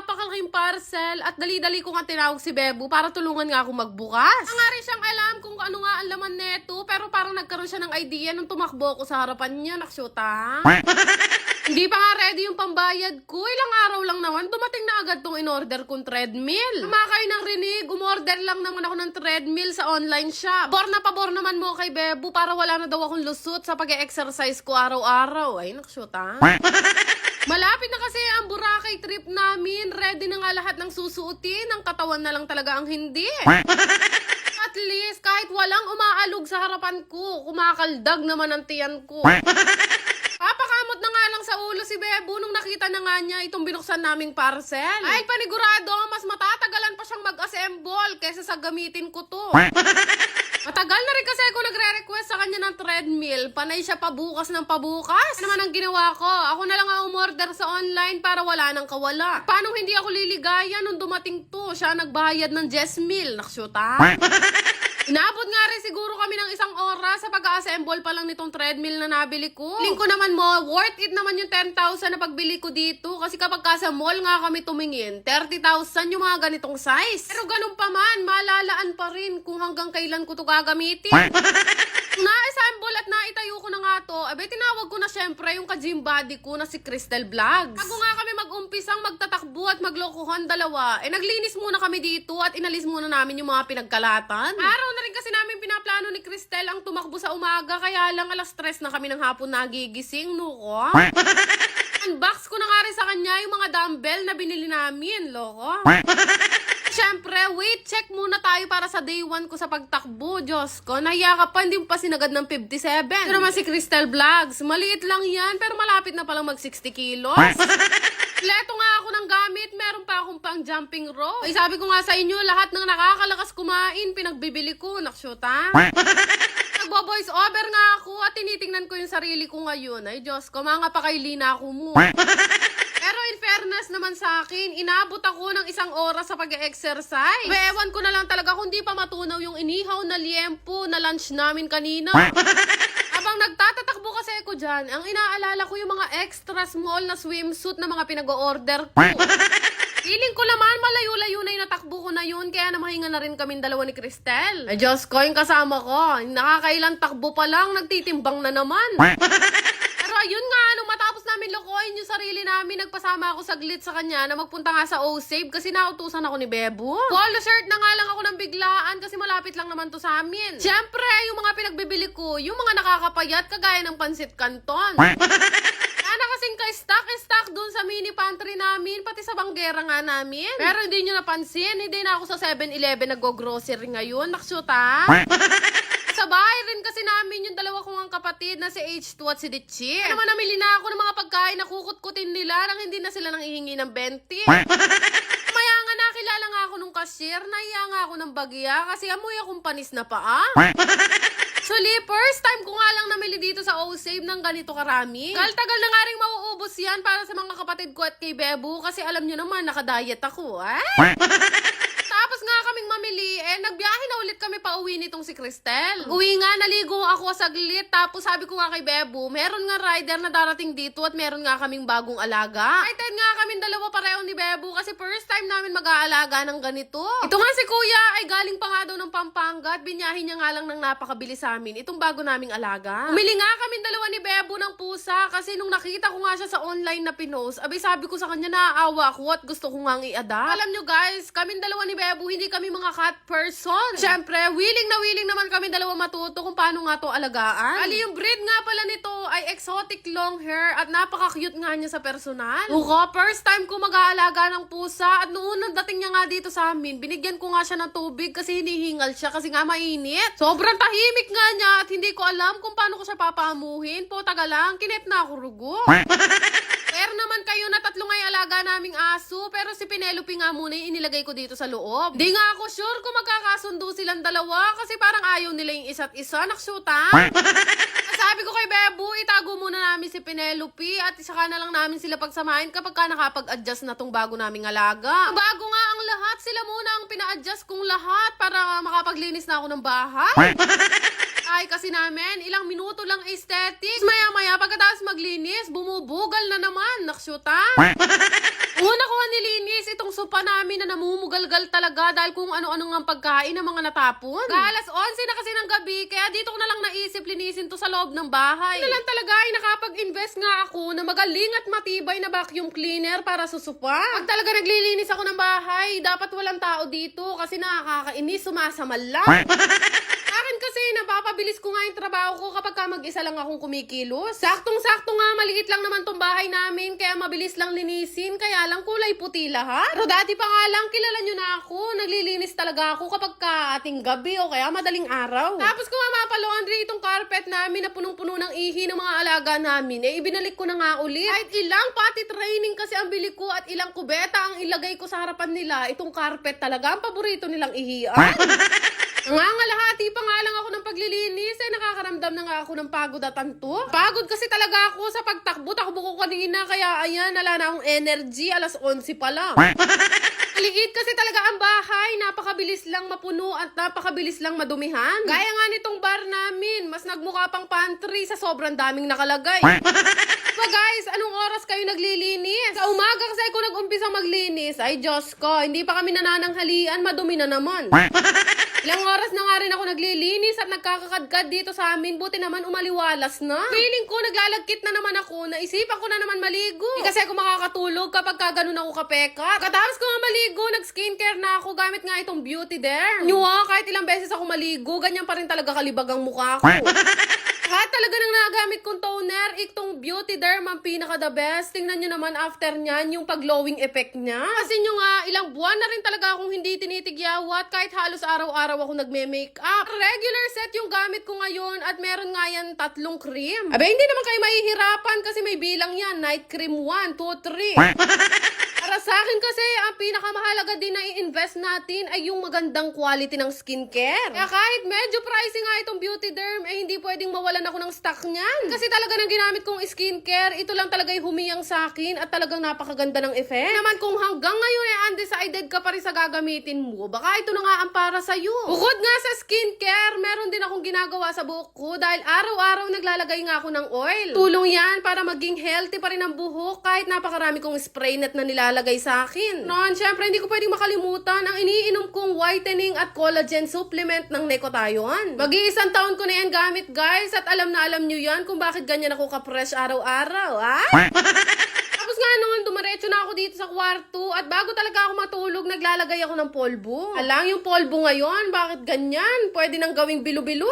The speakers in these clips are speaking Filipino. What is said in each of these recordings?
napakalaking parcel at dali-dali ko nga tinawag si Bebo para tulungan nga ako magbukas. Ang nga rin siyang alam kung ano nga ang laman neto, pero parang nagkaroon siya ng idea nung tumakbo ko sa harapan niya. Naksyuta. Hindi pa nga ready yung pambayad ko. Ilang araw lang naman, dumating na agad tong in-order kong treadmill. Tama kayo ng rinig, umorder lang naman ako ng treadmill sa online shop. Pabor naman mo kay Bebo para wala na daw akong lusot sa pag-exercise ko araw-araw. Ay, naksyuta. Malapit na kasi ang Boracay trip namin. Ready na nga lahat ng susuotin. Ang katawan na lang talaga ang hindi. At least, kahit walang umaalog sa harapan ko, kumakaldag naman ang tiyan ko. Papakamot na nga lang sa ulo si Bebo nung nakita na nga niya itong binuksan naming parcel. Ay, panigurado, mas matatagalan pa siyang mag-assemble kaysa sa gamitin ko to. Matagal na rin kasi ako nagre-request sa kanya ng treadmill. Panay siya pabukas ng pabukas. Ano naman ang ginawa ko? Ako na lang ang umorder sa online para wala nang kawala. Paano hindi ako liligaya nung dumating to? Siya nagbayad ng 10,000. Naksyuta. Inabot nga rin siguro kami ng 1 oras sa pag-assemble pa lang nitong treadmill na nabili ko. Feeling ko naman mo, worth it naman yung 10,000 na pagbili ko dito. Kasi kapag sa mall nga kami tumingin, 30,000 yung mga ganitong size. Pero ganun pa man, malalaan pa rin kung hanggang kailan ko to gagamitin. Na-assemble at naitayo ko na nga to, abe tinawag ko na syempre yung ka-gym body ko na si Crystal Vlogs. Bago nga kami mag-umpisang magtatakbo at maglokohan dalawa, naglinis muna kami dito at inalis muna namin yung mga pinagkalatan. Araw na rin kasi namin pinaplano ni Crystal ang tumakbo sa umaga, kaya lang 3:00 na kami ng hapon nagigising, nuko. Unbox ko na nga rin sa kanya yung mga dumbbell na binili namin, loko. Siyempre, weight check muna tayo para sa day 1 ko sa pagtakbo. Diyos ko, nahiya ka pa, hindi pa sinagad ng 57. Pero naman si Crystal Vlogs, maliit lang yan, pero malapit na palang mag 60 kilos. Leto nga ako ng gamit, meron pa akong pang jumping rope. Ay, sabi ko nga sa inyo, lahat ng nakakalakas kumain, pinagbibili ko. Naksyuta. Nagbo-voice over nga ako at tinitingnan ko yung sarili ko ngayon. Ay, Diyos ko, mga pakailina ako mo. Pero in fairness naman sa akin, inabot ako ng 1 oras sa pag-exercise. Ewan ko na lang talaga kung di pa matunaw yung inihaw na liempo na lunch namin kanina. Habang nagtatatakbo kasi ako dyan, ang inaalala ko yung mga extra small na swimsuit na mga pinag-o-order ko. Feeling ko naman, malayo-layo na yung natakbo ko na yun, kaya namahinga na rin kaming dalawa ni Cristel. Ay, Diyos ko, yung kasama ko, nakakailang takbo pa lang, nagtitimbang na naman. Pero ayun nga, nung matapos namin lokohin yung sarili namin, nagpasama ako saglit sa kanya na magpunta nga sa O-Save kasi nautusan ako ni Bebo. Polo shirt na nga lang ako ng biglaan kasi malapit lang naman to sa amin. Siyempre, yung mga pinagbibili ko, yung mga nakakapayat kagaya ng pansit canton. Ana kasing ka-stock dun sa mini pantry namin, pati sa banggera nga namin. Pero hindi nyo napansin, hindi na ako sa 7-Eleven nag-grocery ngayon. Naksyuta. Sa bahay rin kasi namin yung dalawa kong ang kapatid na si H2 at si Ditchi. Ano naman namili na ako ng mga pagkain na kukut-kutin nila nang hindi na sila nang ihingi ng 20. Maya nga nakilala nga ako nung cashier, nahiya nga ako ng bagya kasi amoy akong panis na paa. Actually, first time ko nga lang namili dito sa O-Save ng ganito karami. Tagal na nga rin mauubos yan para sa mga kapatid ko at kay Bebo kasi alam nyo naman, nakadiet ako. Tapos nga kaming mamili, nagbiyahe na ulit kami pa uwi nitong si Cristel. Uwi nga, naligo ako saglit, tapos sabi ko nga kay Bebo, meron nga rider na darating dito at meron nga kaming bagong alaga. Ay, nga kaming dalawa pareho ni Bebo kasi first time namin mag-aalaga ng ganito. Ito nga si Kuya ay galing pa nga daw ng Pampanga at binyahin niya nga lang ng napakabili sa amin itong bago naming alaga. Umili nga kaming dalawa ni Bebo ng pusa kasi nung nakita ko nga siya sa online na pinost, abay sabi ko sa kanya naaawa ako at gusto ko nga i-adapt. Alam nyo guys, kaming dalawa ni Bebo, hindi kami mga cat person. Siyempre, willing naman kami dalawa matuto kung paano nga to alagaan. Ali, yung breed nga pala nito ay exotic long hair at napaka-cute nga niya sa personal. First time ko mag-aalaga ng pusa at noon nang dating niya nga dito sa amin, binigyan ko nga siya ng tubig kasi hinihingal siya kasi nga mainit. Sobrang tahimik nga niya at hindi ko alam kung paano ko siya papaamuhin. Taga lang, kinet na ako rugo. Pero naman kayo na 3 nga yung alaga naming aso, pero si Penelope nga muna yung inilagay ko dito sa loob. Di nga ako sure kung magkakasundo silang dalawa kasi parang ayaw nila yung isa't isa. Naksyuta. Sabi ko kay Bebo, itago muna namin si Penelope at saka na lang namin sila pagsamahin kapag ka nakapag-adjust na tong bago naming alaga. Bago nga ang lahat, sila muna ang pina-adjust kong lahat para makapaglinis na ako ng bahay. Ay, kasi namin, ilang minuto lang aesthetic. Maya-maya, pagkatapos maglinis, bumubugal na naman. Naksyuta. Una ko nga nilinis, ito pa namin na namumugalgal talaga dahil kung ano-ano nga pagkain ng mga natapon. Alas 11 na kasi ng gabi, kaya dito ko na lang naisip linisin to sa loob ng bahay. Na lang talaga ay nakapag-invest nga ako na magaling at matibay na vacuum cleaner para susupa. Pag talaga naglilinis ako ng bahay, dapat walang tao dito kasi nakakainis, sumasamal lang. Akin kasi, napapabilis ko nga yung trabaho ko kapag mag-isa lang akong kumikilos. Saktong-sakto nga, maliit lang naman tong bahay namin, kaya mabilis lang linisin, kaya lang kulay puti lahat. Pero dati pa nga lang, kilala nyo na ako, naglilinis talaga ako kapag ating gabi o kaya madaling araw. Tapos ko nga mapalaundry itong carpet namin na punong-puno ng ihi ng mga alaga namin, ibinalik ko na nga ulit. Kahit ilang potty training kasi ang bili ko at ilang kubeta ang ilagay ko sa harapan nila, itong carpet talaga ang paborito nilang ihian. Nangangalahati pa nga lang ako ng paglilinis, nakakaramdam na nga ako ng pagod at antok. Pagod kasi talaga ako sa pagtakbo-takbo ko kanina, kaya ayan, wala na akong energy, alas 11 pa lang. Maliit kasi talaga ang bahay, napakabilis lang mapuno at napakabilis lang madumihan. Gaya nga nitong bar namin, mas nagmukha pang pantry sa sobrang daming nakalagay. So guys, anong oras kayo naglilinis? Sa umaga kasi ako nag-umpisa maglinis. Ay Diyos ko, hindi pa kami nanananghalian, madumi na naman. Ilang oras na nga rin ako naglilinis at nagkakakadkad dito sa amin. Buti naman umaliwalas na. Feeling ko naglalagkit na naman ako. Naisipan ko na naman maligo. Kasi ako makakatulog kapag ganun ako kapekat. Katapos ko nga maligo, nag-skincare na ako gamit nga itong Beauty Derm. Kahit ilang beses ako maligo, ganyan pa rin talaga kalibag ang mukha ko. Kahit talaga nang nagamit kong toner, itong Beauty Derm ang pinaka the best. Tingnan nyo naman after nyan, yung pag-glowing effect niya. Kasi nyo nga, ilang buwan na rin talaga akong hindi tinitigyawat kahit halos araw-araw ako nagme-makeup. Regular set yung gamit ko ngayon at meron nga yan 3 cream. Abe, hindi naman kayo mahihirapan kasi may bilang yan. Night cream 1, 2, 3. Para sa akin kasi, ang pinakamahalaga din na i-invest natin ay yung magandang quality ng skincare. Kaya kahit medyo pricey nga itong Beauty Derm, hindi pwedeng mawalan ako ng stock niyan. Kasi talaga nang ginamit kong skincare, ito lang talaga yung humiyang sa akin at talagang napakaganda ng effect. Naman kung hanggang ngayon ay undecided ka pa rin sa gagamitin mo, baka ito na nga ang para sa'yo. Bukod nga sa skincare, meron din akong ginagawa sa buhok ko dahil araw-araw naglalagay nga ako ng oil. Tulong yan para maging healthy pa rin ang buhok kahit napakarami kong spray net na nilalagay sa akin. Noon, syempre, hindi ko pwedeng makalimutan ang iniinom kong whitening at collagen supplement ng Necotayon. Mag-iisang taon ko na yan gamit, guys, at alam na alam nyo yan kung bakit ganyan ako ka-fresh araw-araw, ha? Tapos nga noon, dumaretso na ako dito sa kwarto at bago talaga ako matulog, naglalagay ako ng polvo. Alang yung polvo ngayon, bakit ganyan? Pwede nang gawing bilo-bilo.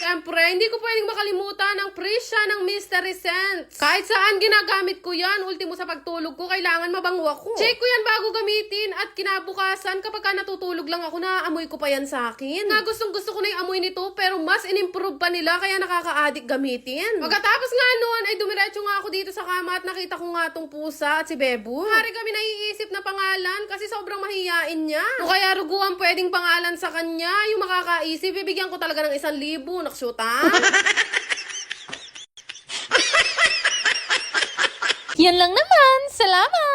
Siyempre, hindi ko pwedeng makalimutan ang presya ng Mystery Scents. Kahit saan ginagamit ko yan, ultimo sa pagtulog ko, kailangan mabango ako. Check ko yan bago gamitin at kinabukasan kapag natutulog lang ako, naaamoy ko pa yan sa akin. Na gustong-gusto ko na yung amoy nito, pero mas in-improve pa nila kaya nakaka-addict gamitin. Pagkatapos nga noon, ay dumiretso nga ako dito sa kama at nakita ko nga tong pusa at si Bebu. Hari kami naiisip na pangalan kasi sobrang mahiyain niya. O kaya ruguan pwedeng pangalan sa kanya, yung makakaisip, bibigyan ko talaga ng 1,000. Naksyutan. Yan lang naman. Salamat!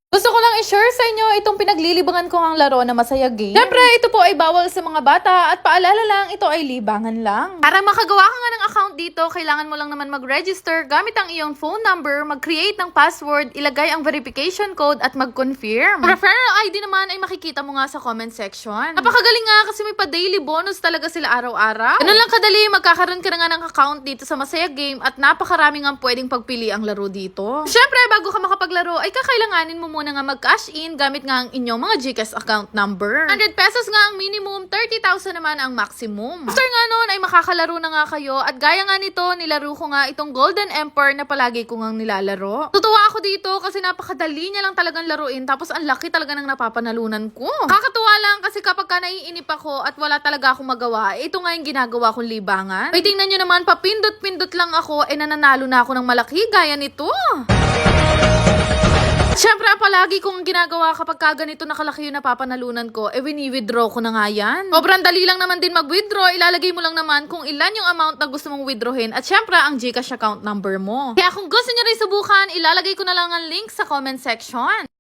Gusto ko lang i-share sa inyo itong pinaglilibangan ko ang laro na Masaya Game. Siyempre, ito po ay bawal sa mga bata at paalala lang, ito ay libangan lang. Para makagawa ka nga ng account dito, kailangan mo lang naman mag-register gamit ang iyong phone number, mag-create ng password, ilagay ang verification code at mag-confirm. Referral ID naman ay makikita mo nga sa comment section. Napakagaling nga kasi may pa-daily bonus talaga sila araw-araw. Ganun lang kadali, magkakaroon ka na nga ng account dito sa Masaya Game at napakarami nga pwedeng pagpili ang laro dito. Siyempre, bago ka makapaglaro, ay kakailanganin mo muna nga mag-cash in gamit nga ang inyong mga GCash account number. 100 pesos nga ang minimum, 30,000 naman ang maximum. After nga nun ay makakalaro na nga kayo at gaya nga nito, nilaro ko nga itong Golden Emperor na palagi ko nga nilalaro. Tutuwa ako dito kasi napakadali niya lang talagang laruin tapos ang laki talaga ng napapanalunan ko. Kakatuwa lang kasi kapag ka naiinip ako at wala talaga akong magawa, ito nga yung ginagawa kong libangan. Ay tingnan nyo naman, papindot-pindot lang ako, nananalo na ako ng malaki gaya nito. Siyempre, palagi kong ginagawa kapag ganito nakalaki yung napapanalunan ko, wini-withdraw ko na nga yan. Sobrang dali lang naman din mag-withdraw, ilalagay mo lang naman kung ilan yung amount na gusto mong withdrawin at siyempre ang GCash account number mo. Kaya kung gusto nyo rin subukan, ilalagay ko na lang ang link sa comment section.